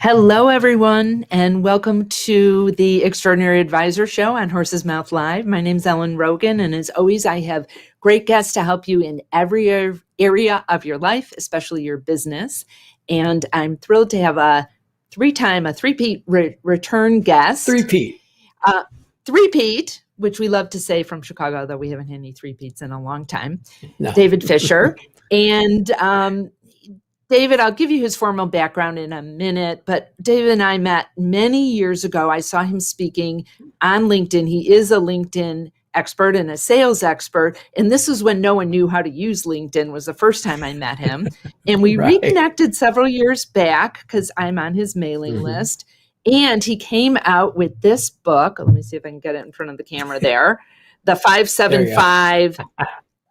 Hello, everyone, and welcome to the Extraordinary Advisor Show on Horse's Mouth Live. My name's Ellen Rogan, and as always, I have great guests to help you in every area of your life, especially your business. And I'm thrilled to have a three-peat return guest. Three-peat. Three-peat, which we love to say from Chicago, though we haven't had any three-peats in a long time. No. David Fisher. And David, I'll give you his formal background in a minute, but David and I met many years ago. I saw him speaking on LinkedIn. He is a LinkedIn expert and a sales expert. And this is when no one knew how to use LinkedIn, was the first time I met him. And we Right. reconnected several years back because I'm on his mailing list. And he came out with this book. Let me see if I can get it in front of the camera there. The 575.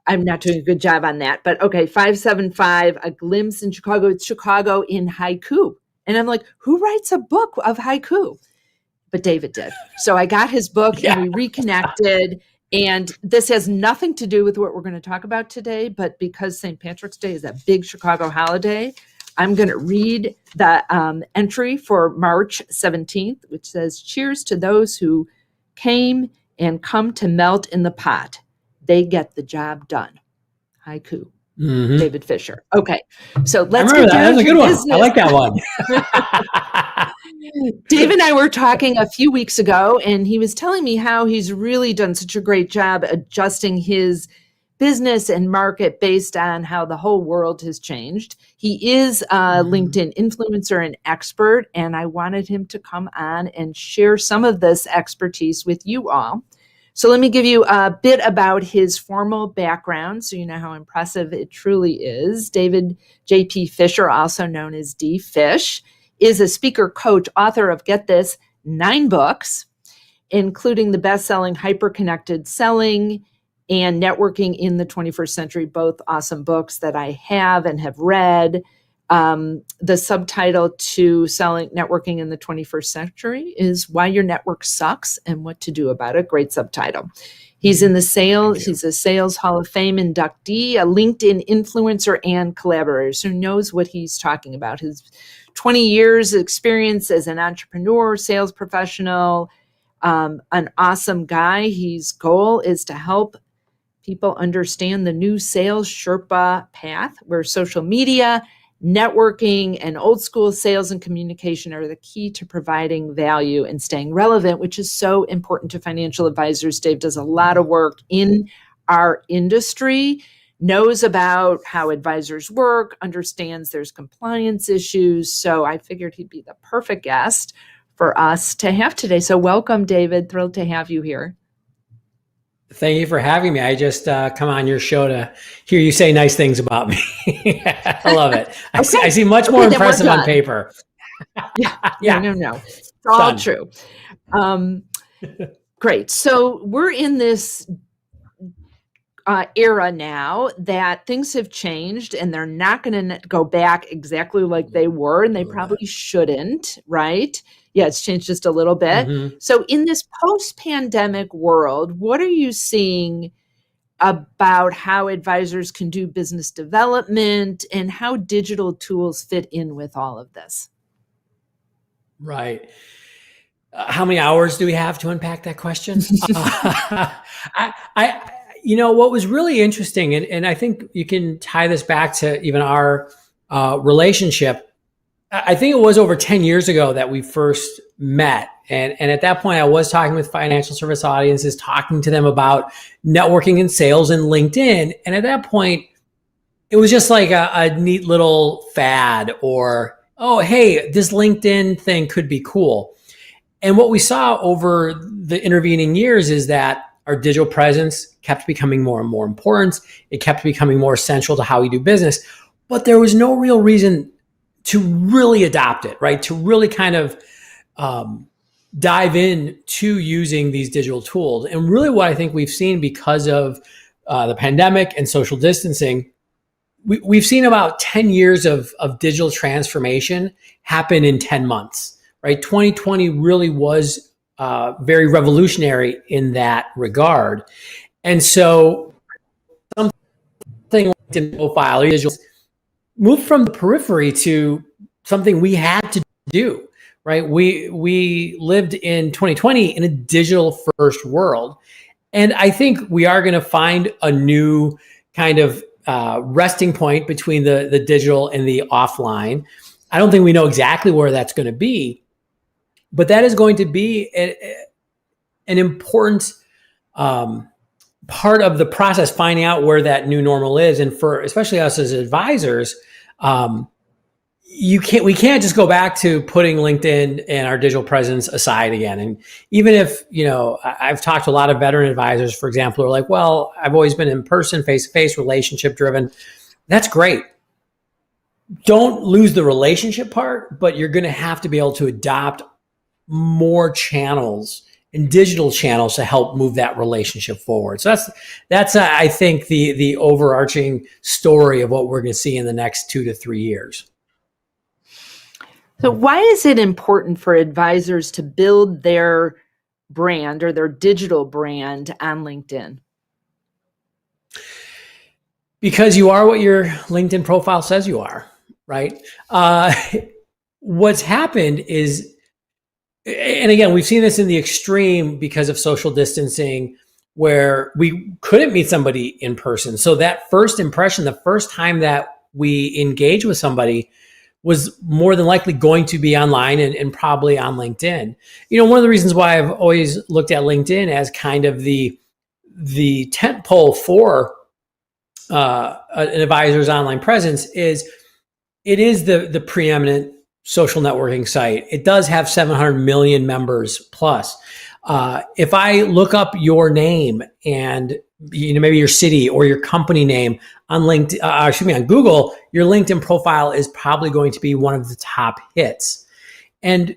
I'm not doing a good job on that, but okay, 575, A Glimpse in Chicago. It's Chicago in haiku. And I'm like, who writes a book of haiku? But David did. So I got his book and we reconnected. And this has nothing to do with what we're going to talk about today, but because St. Patrick's Day is a big Chicago holiday, I'm going to read the entry for March 17th, which says, "Cheers to those who came and come to melt in the pot. They get the job done." Haiku. David Fisher. Okay, so let's get that. That's a good one. business. I like that one. Dave and I were talking a few weeks ago, and he was telling me how he's really done such a great job adjusting his business and market based on how the whole world has changed. He is a LinkedIn influencer and expert, and I wanted him to come on and share some of this expertise with you all. So let me give you a bit about his formal background so you know how impressive it truly is. David J.P. Fisher, also known as D. Fish, is a speaker, coach, author of, get this, 9 books, including the best-selling Hyper-Connected Selling and Networking in the 21st Century, both awesome books that I have and have read. The subtitle to Selling Networking in the 21st Century is Why Your Network Sucks and What to Do About It. Great subtitle. He's in the sales, he's a Sales Hall of Fame inductee, a LinkedIn influencer and collaborator, so knows what he's talking about. His 20 years experience as an entrepreneur, sales professional, an awesome guy. His goal is to help people understand the new sales Sherpa Path, where social media, networking, and old school sales and communication are the key to providing value and staying relevant, which is so important to financial advisors. Dave does a lot of work in our industry, knows about how advisors work, understands there's compliance issues. So I figured he'd be the perfect guest for us to have today. So welcome, David. Thrilled to have you here. Thank you for having me. I just come on your show to hear you say nice things about me. I love it. I see much more impressive on paper. Yeah. No. It's all true. Great. So we're in this era now that things have changed and they're not going to go back exactly like they were, and they probably shouldn't, right? Yeah, it's changed just a little bit. So in this post-pandemic world, what are you seeing about how advisors can do business development and how digital tools fit in with all of this? Right. How many hours do we have to unpack that question? What was really interesting, and I think you can tie this back to even our relationship. I think it was over 10 years ago that we first met. And at that point, I was talking with financial service audiences, talking to them about networking and sales and LinkedIn. And at that point, it was just like a neat little fad, or, oh, hey, this LinkedIn thing could be cool. And what we saw over the intervening years is that our digital presence kept becoming more and more important. It kept becoming more essential to how we do business. But there was no real reason to really adopt it, right? To really kind of dive in to using these digital tools. And really what I think we've seen because of the pandemic and social distancing, we've seen about 10 years of digital transformation happen in 10 months, right? 2020 really was very revolutionary in that regard. And so something like LinkedIn profile or digital moved from the periphery to something we had to do, right? We lived in 2020 in a digital first world. And I think we are going to find a new kind of resting point between the digital and the offline. I don't think we know exactly where that's going to be, but that is going to be an important part of the process, finding out where that new normal is. And for especially us as advisors, we can't just go back to putting LinkedIn and our digital presence aside again. And even if, I've talked to a lot of veteran advisors, for example, who are like, well, I've always been in person, face-to-face, relationship driven. That's great. Don't lose the relationship part, but you're going to have to be able to adopt more channels and digital channels to help move that relationship forward. So that's I think the overarching story of what we're going to see in the next 2 to 3 years. So why is it important for advisors to build their brand or their digital brand on LinkedIn? Because you are what your LinkedIn profile says you are, right? What's happened is, and again, we've seen this in the extreme because of social distancing, where we couldn't meet somebody in person. So that first impression, the first time that we engage with somebody, was more than likely going to be online and probably on LinkedIn. One of the reasons why I've always looked at LinkedIn as kind of the tent pole for an advisor's online presence is it is the preeminent social networking site. It does have 700 million members plus. If I look up your name and maybe your city or your company name on LinkedIn, on Google, your LinkedIn profile is probably going to be one of the top hits. And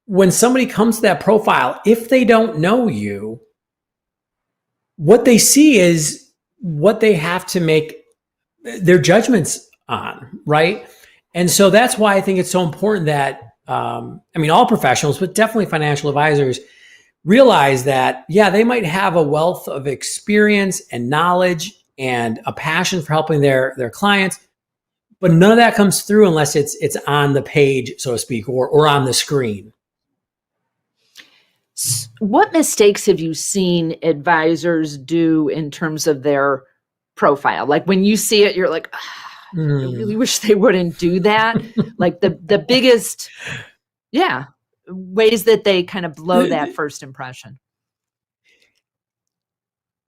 when somebody comes to that profile, if they don't know you, what they see is what they have to make their judgments on, right? And so that's why I think it's so important that, all professionals, but definitely financial advisors, realize that, they might have a wealth of experience and knowledge and a passion for helping their clients, but none of that comes through unless it's on the page, so to speak, or on the screen. What mistakes have you seen advisors do in terms of their profile? Like when you see it, you're like, I really wish they wouldn't do that. Like the biggest, ways that they kind of blow that first impression.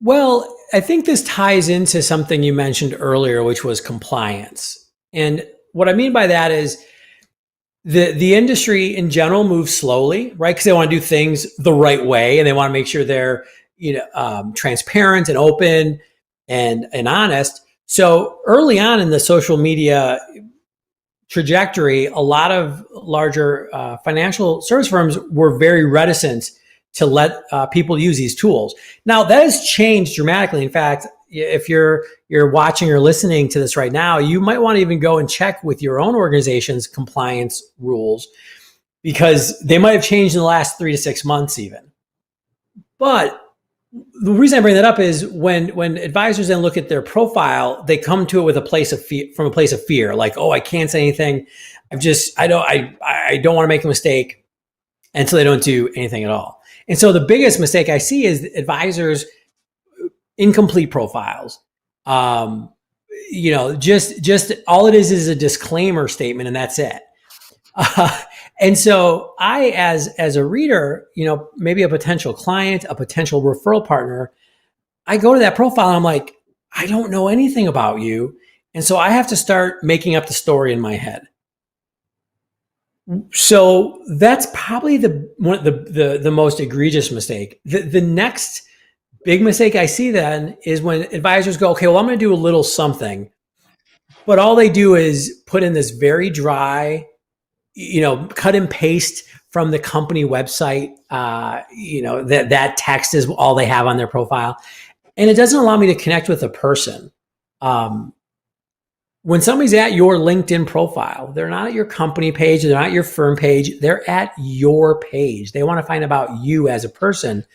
Well, I think this ties into something you mentioned earlier, which was compliance. And what I mean by that is the industry in general moves slowly, right? Because they want to do things the right way and they want to make sure they're transparent and open and honest. So early on in the social media trajectory, a lot of larger financial service firms were very reticent to let people use these tools. Now that has changed dramatically. In fact, if you're watching or listening to this right now, you might want to even go and check with your own organization's compliance rules, because they might have changed in the last 3 to 6 months even. But the reason I bring that up is when advisors then look at their profile, they come to it with from a place of fear, like, oh, I can't say anything. I don't want to make a mistake. And so they don't do anything at all. And so the biggest mistake I see is advisors' incomplete profiles. Just all it is a disclaimer statement, and that's it. And so I, as a reader, maybe a potential client, a potential referral partner, I go to that profile and I'm like, I don't know anything about you. And so I have to start making up the story in my head. So that's probably the most egregious mistake. The next big mistake I see then is when advisors go, okay, well, I'm going to do a little something, but all they do is put in this very dry, cut and paste from the company website. That text is all they have on their profile, and it doesn't allow me to connect with a person. When somebody's at your LinkedIn profile, they're not at your company page, they're not your firm page, they're at your page. They want to find about you as a person.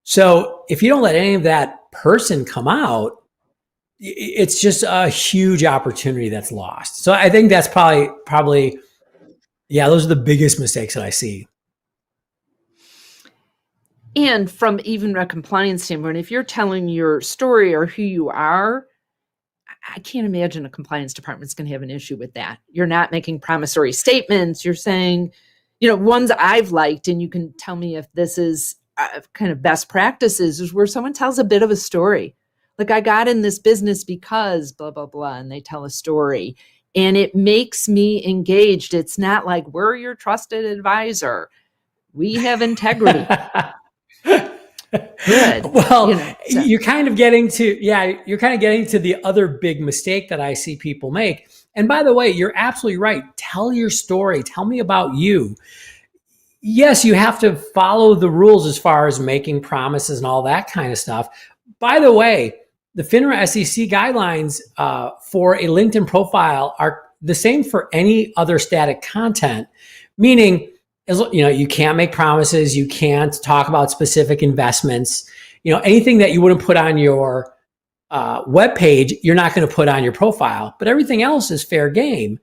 So if you don't let any of that person come out, it's just a huge opportunity that's lost. So I think that's probably Yeah, those are the biggest mistakes that I see. And from even a compliance standpoint, if you're telling your story or who you are, I can't imagine a compliance department's going to have an issue with that. You're not making promissory statements. You're saying, ones I've liked, and you can tell me if this is kind of best practices, is where someone tells a bit of a story. Like, I got in this business because blah, blah, blah, and they tell a story. And it makes me engaged. It's not like, we're your trusted advisor. We have integrity. Good. Well, So. you're kind of getting to, the other big mistake that I see people make. And by the way, you're absolutely right. Tell your story. Tell me about you. Yes, you have to follow the rules as far as making promises and all that kind of stuff. By the way, the FINRA SEC guidelines for a LinkedIn profile are the same for any other static content, meaning, you can't make promises, you can't talk about specific investments, anything that you wouldn't put on your web page, you're not going to put on your profile, but everything else is fair game.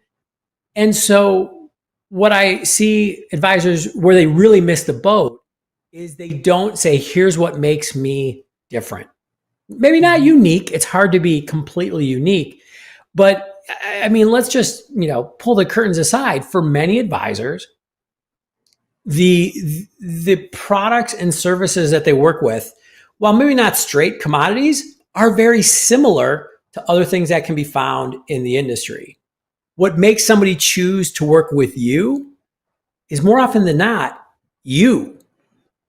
And so what I see advisors where they really miss the boat is they don't say, here's what makes me different. Maybe not unique. It's hard to be completely unique, but I mean, let's just, pull the curtains aside. For many advisors, the products and services that they work with, while maybe not straight commodities, are very similar to other things that can be found in the industry. What makes somebody choose to work with you is more often than not you.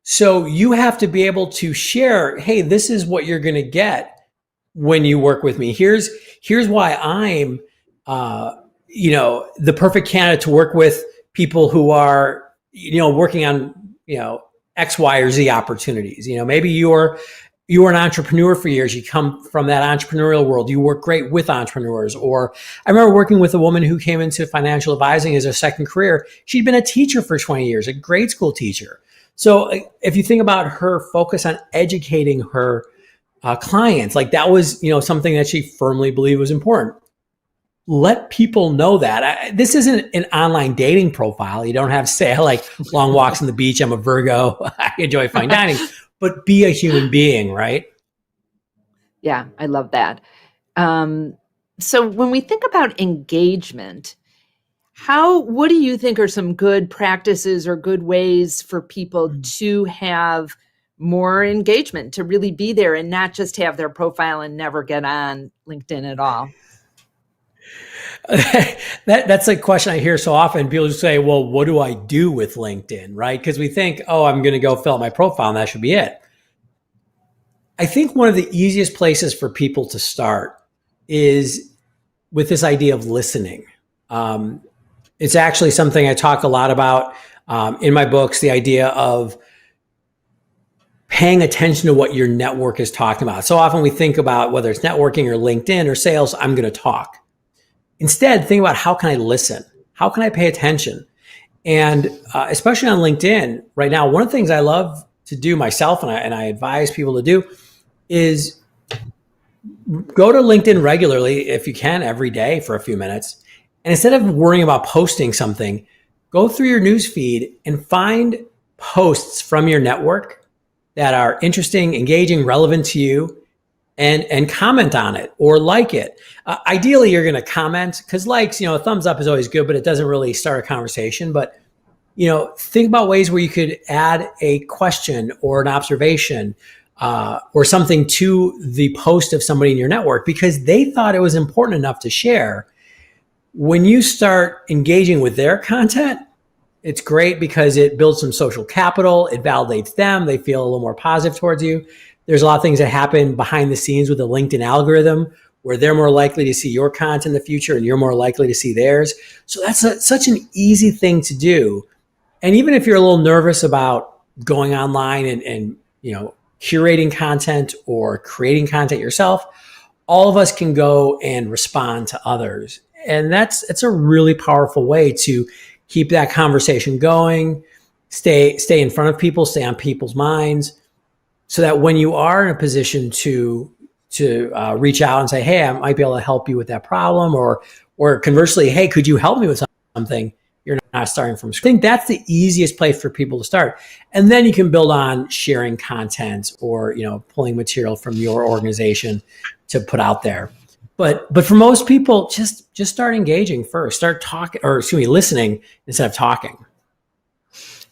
So you have to be able to share, hey, this is what you're going to get when you work with me. Here's why I'm, the perfect candidate to work with people who are, working on, X, Y, or Z opportunities. Maybe you were an entrepreneur for years. You come from that entrepreneurial world. You work great with entrepreneurs. Or I remember working with a woman who came into financial advising as a second career. She'd been a teacher for 20 years, a grade school teacher. So if you think about her focus on educating her clients, like that was, something that she firmly believed was important. Let people know that. This isn't an online dating profile. You don't have to say, I like long walks on the beach. I'm a Virgo. I enjoy fine dining. But be a human being, right? Yeah, I love that. So when we think about engagement, what do you think are some good practices or good ways for people to have more engagement, to really be there and not just have their profile and never get on LinkedIn at all? That's a question I hear so often. People just say, well, what do I do with LinkedIn, right? Because we think, oh, I'm going to go fill out my profile and that should be it. I think one of the easiest places for people to start is with this idea of listening. It's actually something I talk a lot about in my books, the idea of paying attention to what your network is talking about. So often we think about whether it's networking or LinkedIn or sales, I'm going to talk. Instead, think about how can I listen? How can I pay attention? And especially on LinkedIn right now, one of the things I love to do myself and I advise people to do is go to LinkedIn regularly, if you can, every day for a few minutes. And instead of worrying about posting something, go through your news feed and find posts from your network that are interesting, engaging, relevant to you, and comment on it or like it. Ideally, you're going to comment because likes, a thumbs up is always good, but it doesn't really start a conversation. But, think about ways where you could add a question or an observation or something to the post of somebody in your network because they thought it was important enough to share. When you start engaging with their content, it's great because it builds some social capital. It validates them. They feel a little more positive towards you. There's a lot of things that happen behind the scenes with the LinkedIn algorithm where they're more likely to see your content in the future and you're more likely to see theirs. So that's such an easy thing to do. And even if you're a little nervous about going online and curating content or creating content yourself, all of us can go and respond to others. And it's a really powerful way to keep that conversation going, stay in front of people, stay on people's minds, so that when you are in a position to reach out and say, hey, I might be able to help you with that problem, or conversely, hey, could you help me with something? You're not starting from scratch. I think that's the easiest place for people to start. And then you can build on sharing content or, pulling material from your organization to put out there. But for most people, just start engaging first. Start talking, or excuse me, listening instead of talking.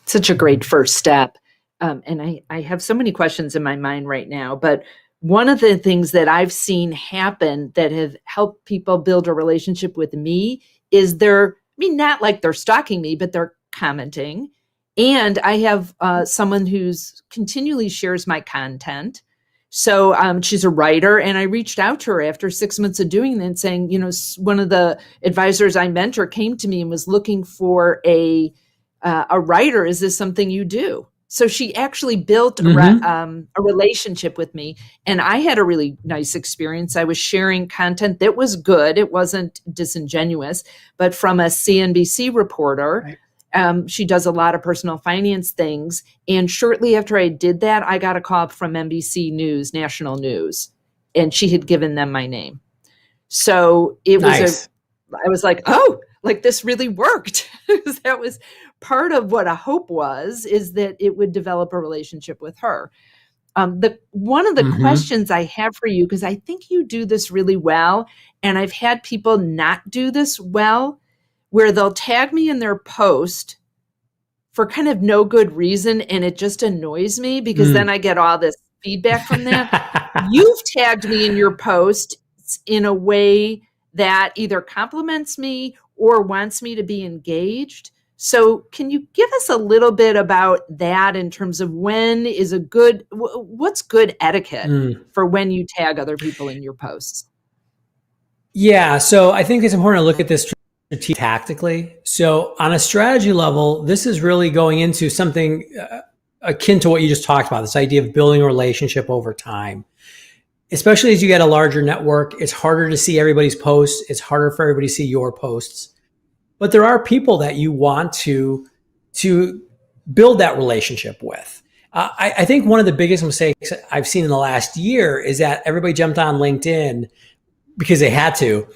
Such a great first step. And I have so many questions in my mind right now, but one of the things that I've seen happen that have helped people build a relationship with me is not like they're stalking me, but they're commenting. And I have someone who's continually shares my content. So she's a writer, and I reached out to her after 6 months of doing that and saying, one of the advisors I mentor came to me and was looking for a writer. Is this something you do? So she actually built a relationship with me, and I had a really nice experience. I was sharing content that was good. It wasn't disingenuous, but from a CNBC reporter. Right. She does a lot of personal finance things. And shortly after I did that, I got a call from NBC News, national news, and she had given them my name. So it was I was like, oh, like this really worked. That was part of what a hope is that it would develop a relationship with her. One of the questions I have for you, because I think you do this really well, and I've had people not do this well, where they'll tag me in their post for kind of no good reason, and it just annoys me because then I get all this feedback from that. You've tagged me in your post in a way that either compliments me or wants me to be engaged. So can you give us a little bit about that in terms of what's good etiquette for when you tag other people in your posts? Yeah, so I think it's important to look at this tactically. So on a strategy level, this is really going into something akin to what you just talked about, this idea of building a relationship over time. Especially as you get a larger network, it's harder to see everybody's posts. It's harder for everybody to see your posts. But there are people that you want to build that relationship with. I think one of the biggest mistakes I've seen in the last year is that everybody jumped on LinkedIn because they had to,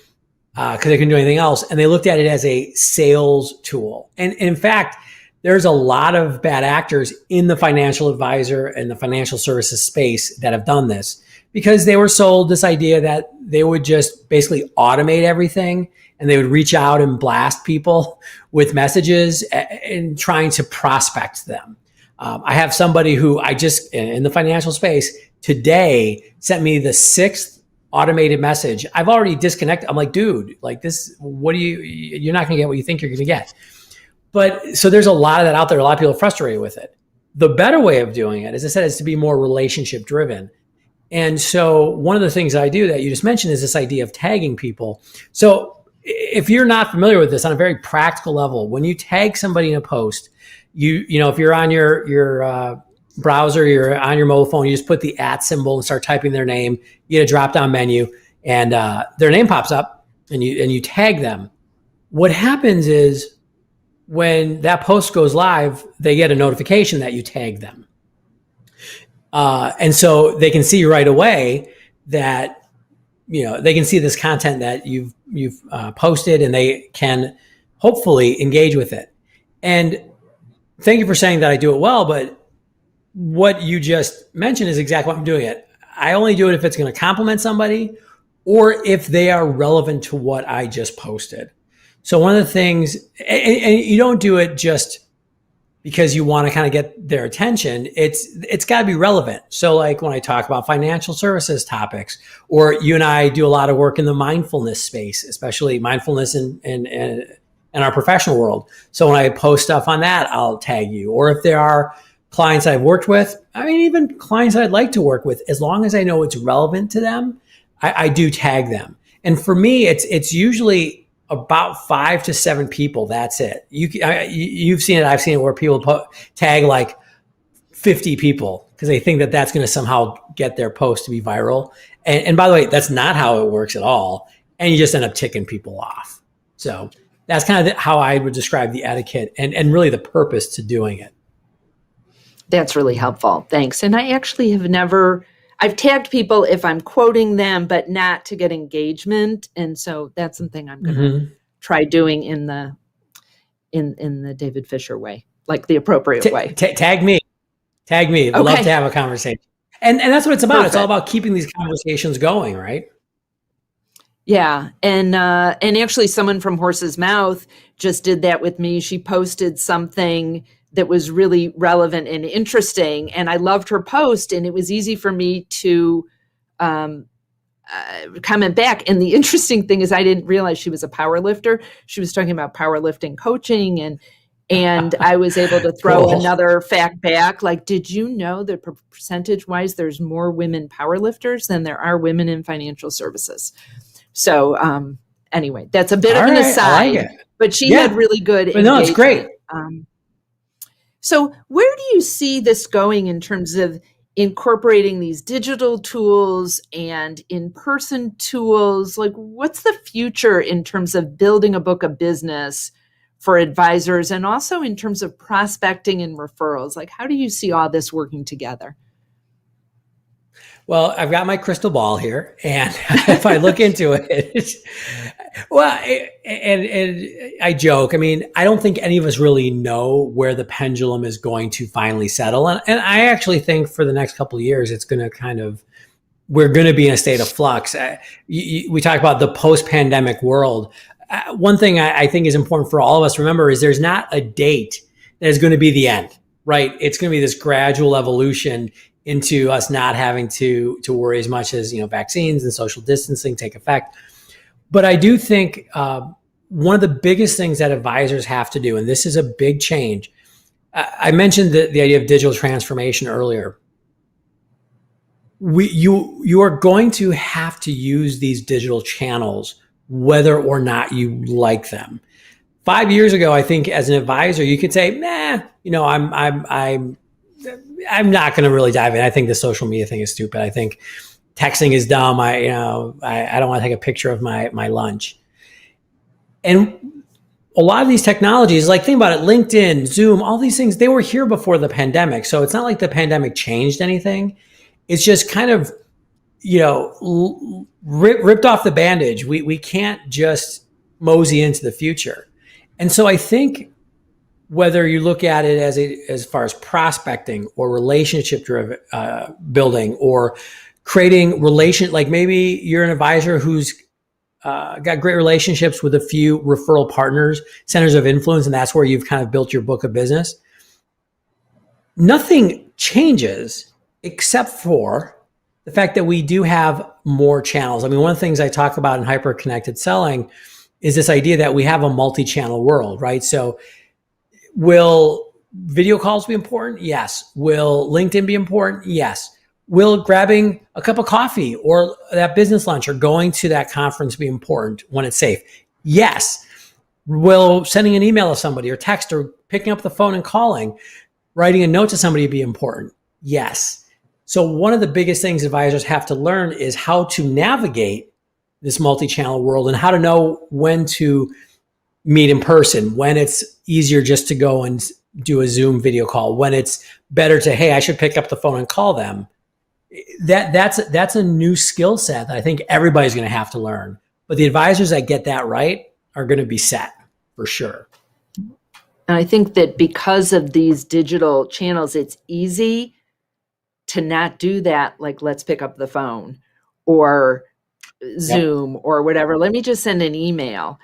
because they couldn't do anything else. And they looked at it as a sales tool. And in fact, there's a lot of bad actors in the financial advisor and the financial services space that have done this because they were sold this idea that they would just basically automate everything and they would reach out and blast people with messages and trying to prospect them. I have somebody who in the financial space today sent me the 6th automated message. I've already disconnected. I'm like, dude, like this, you're not going to get what you think you're going to get. But so there's a lot of that out there. A lot of people are frustrated with it. The better way of doing it, as I said, is to be more relationship driven. And so one of the things I do that you just mentioned is this idea of tagging people. So if you're not familiar with this on a very practical level, when you tag somebody in a post, if you're on your browser, you're on your mobile phone, you just put the @ symbol and start typing their name. You get a drop down menu, and their name pops up, and you tag them. What happens is when that post goes live, they get a notification that you tagged them, and so they can see right away that they can see this content that you've posted, and they can hopefully engage with it. And thank you for saying that I do it well, but what you just mentioned is exactly what I'm doing it. I only do it if it's going to compliment somebody or if they are relevant to what I just posted. So one of the things, and you don't do it just because you want to kind of get their attention. It's got to be relevant. So like when I talk about financial services topics, or you and I do a lot of work in the mindfulness space, especially mindfulness in our professional world. So when I post stuff on that, I'll tag you. Or if there are clients I've worked with, even clients I'd like to work with, as long as I know it's relevant to them, I do tag them. And for me, it's usually about 5 to 7 people. That's it. You've seen it. I've seen it where people tag like 50 people because they think that that's going to somehow get their post to be viral. And by the way, that's not how it works at all. And you just end up ticking people off. So that's kind of how I would describe the etiquette and really the purpose to doing it. That's really helpful. Thanks. And I actually I've tagged people if I'm quoting them, but not to get engagement. And so that's something I'm going to try doing in the in the David Fisher way, like the appropriate way. Tag me. Love to have a conversation. And that's what it's about. Perfect. It's all about keeping these conversations going, right? Yeah. And actually someone from Horse's Mouth just did that with me. She posted something that was really relevant and interesting, and I loved her post, and it was easy for me to comment back. And the interesting thing is I didn't realize she was a power lifter. She was talking about powerlifting coaching, and I was able to throw cool. another fact back. Like, did you know that percentage wise, there's more women powerlifters than there are women in financial services? So anyway, that's a bit of an aside, like but she had really good engagement. No, it's great. So where do you see this going in terms of incorporating these digital tools and in-person tools? Like, what's the future in terms of building a book of business for advisors, and also in terms of prospecting and referrals? Like, how do you see all this working together? Well, I've got my crystal ball here, and if I look into it, and I joke. I mean, I don't think any of us really know where the pendulum is going to finally settle, and I actually think for the next couple of years, it's going to we're going to be in a state of flux. We talk about the post-pandemic world. One thing I think is important for all of us to remember is there's not a date that is going to be the end, right? It's going to be this gradual evolution into us not having to worry as much as, vaccines and social distancing take effect. But I do think one of the biggest things that advisors have to do, and this is a big change, I mentioned the idea of digital transformation earlier. You are going to have to use these digital channels whether or not you like them. 5 years ago, I think as an advisor, you could say, I'm not going to really dive in. I think the social media thing is stupid. I think texting is dumb. I don't want to take a picture of my lunch. And a lot of these technologies, like think about it, LinkedIn, Zoom, all these things, they were here before the pandemic. So it's not like the pandemic changed anything. It's just kind of, ripped off the bandage. We can't just mosey into the future. And so I think whether you look at it as far as prospecting or relationship driven building or creating like maybe you're an advisor who's got great relationships with a few referral partners, centers of influence, and that's where you've kind of built your book of business. Nothing changes except for the fact that we do have more channels. I mean, one of the things I talk about in hyper-connected selling is this idea that we have a multi-channel world, right? So will video calls be important? Yes. Will LinkedIn be important? Yes. Will grabbing a cup of coffee or that business lunch or going to that conference be important when it's safe? Yes. Will sending an email to somebody or text or picking up the phone and calling, writing a note to somebody be important? Yes. So one of the biggest things advisors have to learn is how to navigate this multi-channel world and how to know when to meet in person, when it's easier just to go and do a Zoom video call, when it's better to, hey, I should pick up the phone and call them. That's a new skill set that I think everybody's going to have to learn. But the advisors that get that right are going to be set for sure. And I think that because of these digital channels, it's easy to not do that. Like, let's pick up the phone or Zoom or whatever. Let me just send an email.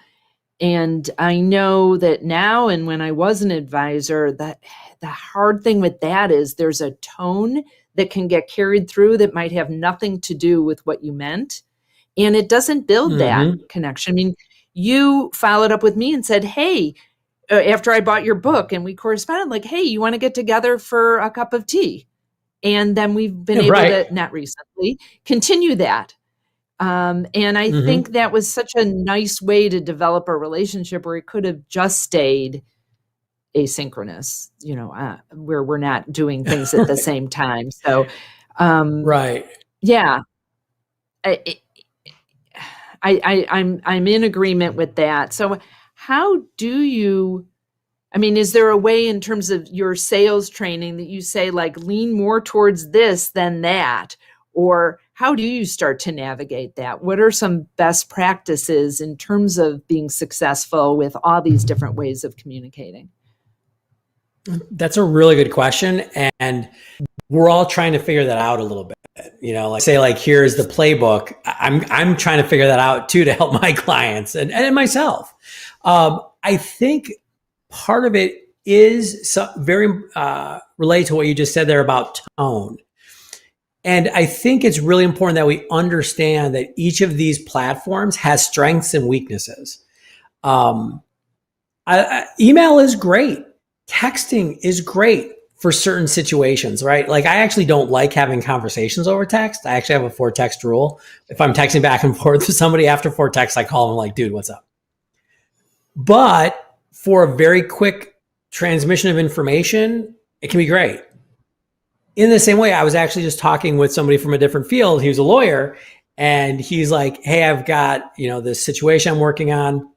And I know that now, and when I was an advisor, that the hard thing with that is there's a tone that can get carried through that might have nothing to do with what you meant. And it doesn't build that connection. I mean, you followed up with me and said, hey, after I bought your book and we corresponded, like, hey, you want to get together for a cup of tea? And then we've been able to, not recently, continue that. And I think that was such a nice way to develop a relationship where it could have just stayed asynchronous, where we're not doing things at the same time. So, yeah, I'm in agreement with that. So how do you, is there a way in terms of your sales training that you say, like, lean more towards this than that? Or How do you start to navigate that? What are some best practices in terms of being successful with all these different ways of communicating? That's a really good question. And we're all trying to figure that out a little bit. Like say, like, here's the playbook. I'm trying to figure that out too, to help my clients and myself. I think part of it is very related to what you just said there about tone. And I think it's really important that we understand that each of these platforms has strengths and weaknesses. Email is great. Texting is great for certain situations, right? Like, I actually don't like having conversations over text. I actually have a 4 text rule. If I'm texting back and forth with somebody after 4 texts, I call them like, dude, what's up? But for a very quick transmission of information, it can be great. In the same way, I was actually just talking with somebody from a different field. He was a lawyer, and he's like, hey, I've got, this situation I'm working on.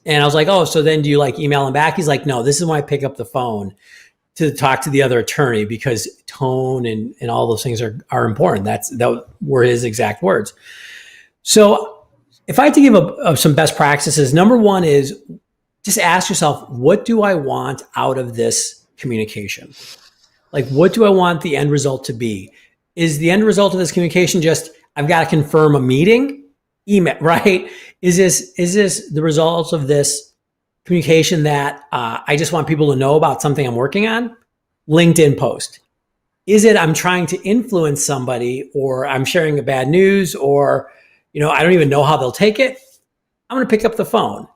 And I was like, oh, so then do you like email him back? He's like, no, this is when I pick up the phone to talk to the other attorney, because tone and all those things are important. That were his exact words. So if I had to give some best practices, number one is just ask yourself, what do I want out of this communication? Like, what do I want the end result to be? Is the end result of this communication just, I've got to confirm a meeting? Email, right? Is this the result of this communication that I just want people to know about something I'm working on? LinkedIn post. Is it I'm trying to influence somebody, or I'm sharing a bad news, or I don't even know how they'll take it? I'm going to pick up the phone.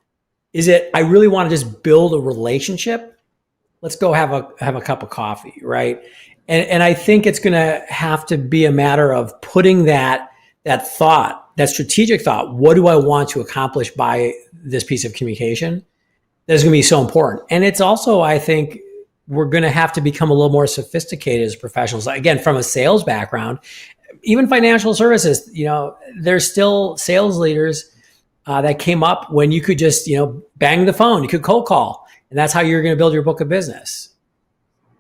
Is it I really want to just build a relationship? Let's go have a cup of coffee, right? And I think it's going to have to be a matter of putting that thought, that strategic thought, what do I want to accomplish by this piece of communication? That is going to be so important. And it's also, I think, we're going to have to become a little more sophisticated as professionals. Again, from a sales background, even financial services, there's still sales leaders that came up when you could just, bang the phone, you could cold call, and that's how you're going to build your book of business.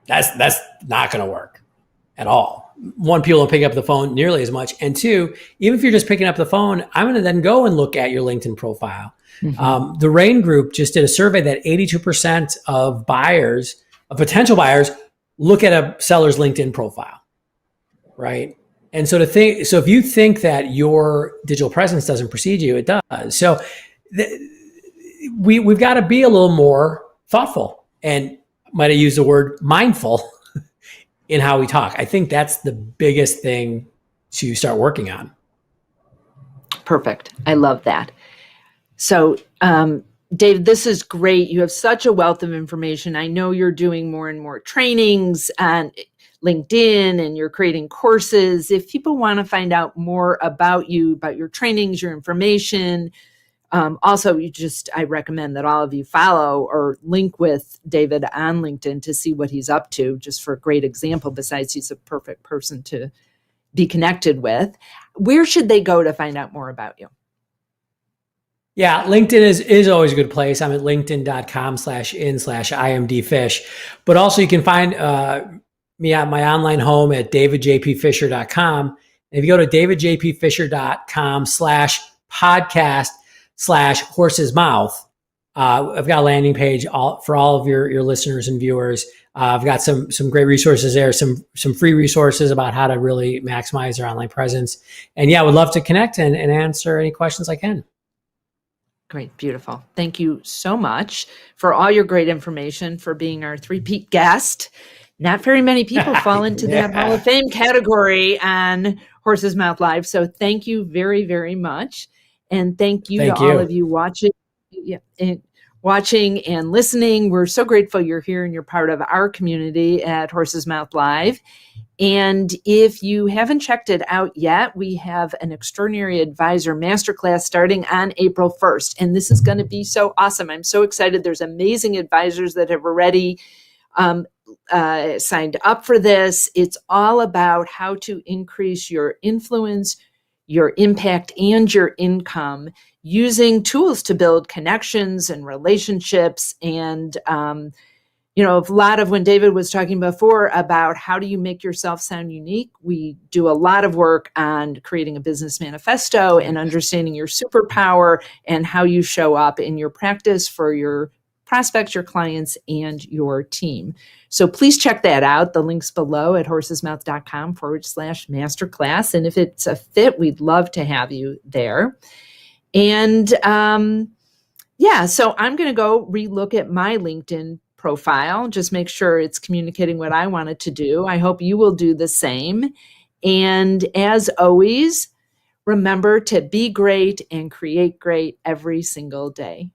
That's not going to work at all. One, people don't pick up the phone nearly as much. And two, even if you're just picking up the phone, I'm going to then go and look at your LinkedIn profile. Mm-hmm. The RAIN Group just did a survey that 82% of potential buyers, look at a seller's LinkedIn profile, right? And so if you think that your digital presence doesn't precede you, it does. So we've got to be a little more thoughtful, and might I use the word mindful in how we talk. I think that's the biggest thing to start working on. Perfect. I love that. So, Dave, this is great. You have such a wealth of information. I know you're doing more and more trainings on LinkedIn, and you're creating courses. If people want to find out more about you, about your trainings, your information, also, I recommend that all of you follow or link with David on LinkedIn to see what he's up to, just for a great example. Besides, he's a perfect person to be connected with. Where should they go to find out more about you? Yeah, LinkedIn is always a good place. I'm at linkedin.com/in/imdfish. But also you can find me at my online home at davidjpfisher.com. And if you go to davidjpfisher.com/podcast/horse's mouth, I've got a landing page for all of your listeners and viewers. I've got some great resources there, some free resources about how to really maximize their online presence. And yeah, I would love to connect and answer any questions I can. Great. Beautiful. Thank you so much for all your great information, for being our three-peat guest. Not very many people fall into that Hall of Fame category on Horse's Mouth Live. So thank you very, very much. And thank you to all of you watching and listening. We're so grateful you're here and you're part of our community at Horse's Mouth Live. And if you haven't checked it out yet, we have an Extraordinary Advisor Masterclass starting on April 1st. And this is going to be so awesome. I'm so excited. There's amazing advisors that have already signed up for this. It's all about how to increase your influence, your impact, and your income using tools to build connections and relationships and A lot of when David was talking before about how do you make yourself sound unique, we do a lot of work on creating a business manifesto and understanding your superpower and how you show up in your practice for your prospects, your clients, and your team. So please check that out. The link's below at horsesmouth.com/masterclass. And if it's a fit, we'd love to have you there. And so I'm going to go relook at my LinkedIn profile, just make sure it's communicating what I want it to do. I hope you will do the same. And as always, remember to be great and create great every single day.